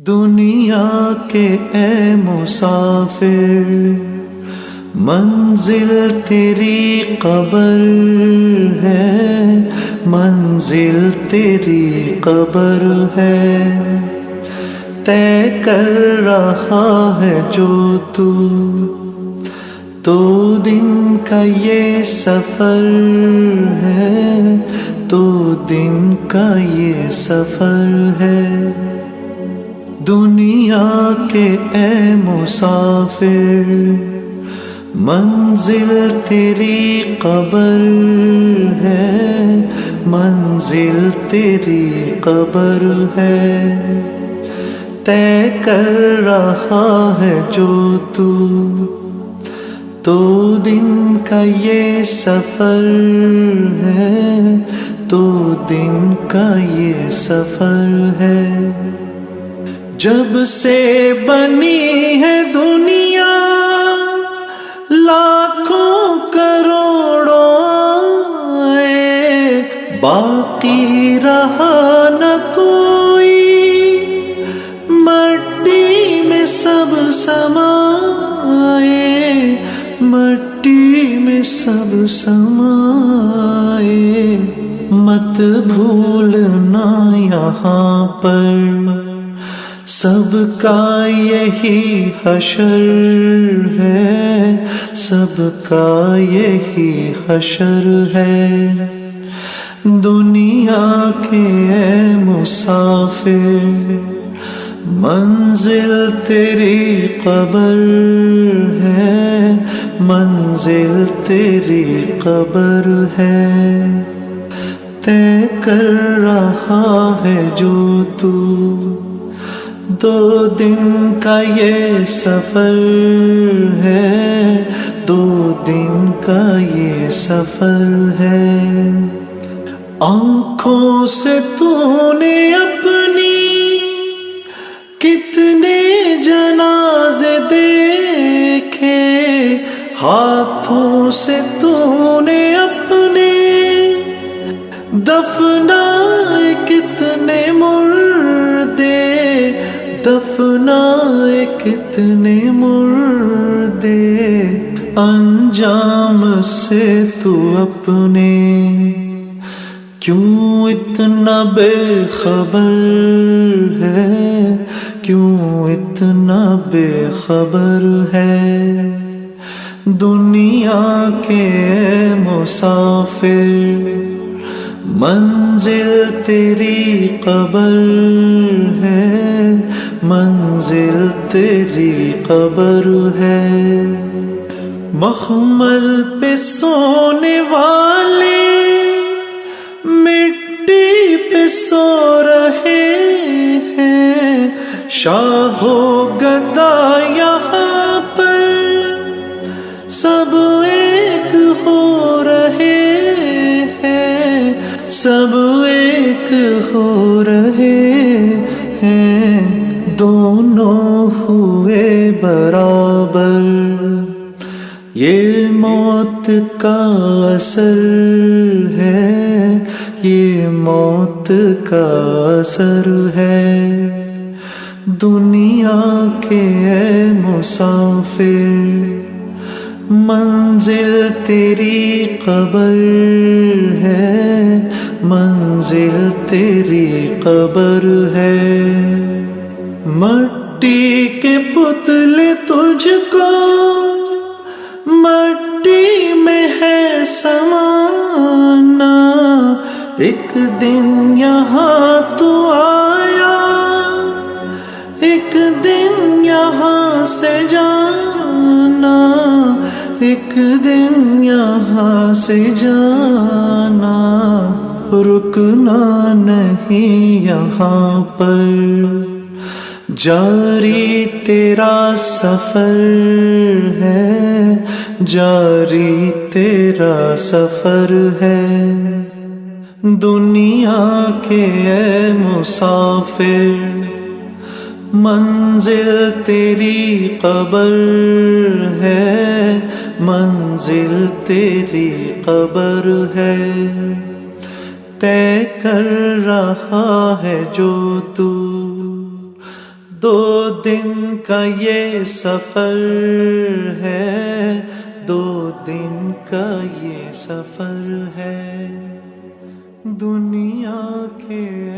دنیا کے اے مسافر، منزل تیری قبر ہے، منزل تیری قبر ہے، طے کر رہا ہے جو تو دن کا یہ سفر ہے، تو دن کا یہ سفر ہے۔ دنیا کے اے مسافر، منزل تیری قبر ہے، منزل تیری قبر ہے، طے کر رہا ہے جو تو دن کا یہ سفر ہے، تو دن کا یہ سفر ہے۔ جب سے بنی ہے دنیا لاکھوں کروڑوں آئے، باقی رہا نہ کوئی، مٹی میں سب سمائے، مٹی میں سب سمائے۔ مت بھولنا یہاں پر سب کا یہی حشر ہے، سب کا یہی حشر ہے۔ دنیا کے اے مسافر، منزل تیری قبر ہے، منزل تیری قبر ہے، طے کر رہا ہے جو دو دن کا یہ سفر ہے، دو دن کا یہ سفر ہے۔ آنکھوں سے تو نے اپنی کتنے جنازے دیکھے، ہاتھوں سے تو نے اپنے دفنائے کتنے مردے، دفنائے کتنے مردے۔ انجام سے تو اپنے کیوں اتنا بے خبر ہے، کیوں اتنا بے خبر ہے۔ دنیا کے مسافر، منزل تیری قبر ہے، منزل تیری قبر ہے۔ مخمل پہ سونے والے مٹی پہ سو رہے ہیں، شاہ و گدا یہاں پر سب ایک ہو رہے ہیں، سب ایک ہو رہے ہیں۔ دونوں ہوئے برابر، یہ موت کا اثر ہے، یہ موت کا اثر ہے۔ دنیا کے اے مسافر، منزل تیری قبر ہے، منزل تیری قبر ہے۔ مٹی کے پتلے تجھ کو مٹی میں ہے سمانا، ایک دن یہاں تو آیا، ایک دن یہاں سے جانا، ایک دن یہاں سے جانا۔ رکنا نہیں یہاں پر، جاری تیرا سفر ہے، جاری تیرا سفر ہے۔ دنیا کے اے مسافر، منزل تیری قبر ہے، منزل تیری قبر ہے، طے کر رہا ہے جو دو دن کا یہ سفر ہے، دو دن کا یہ سفر ہے، دنیا کے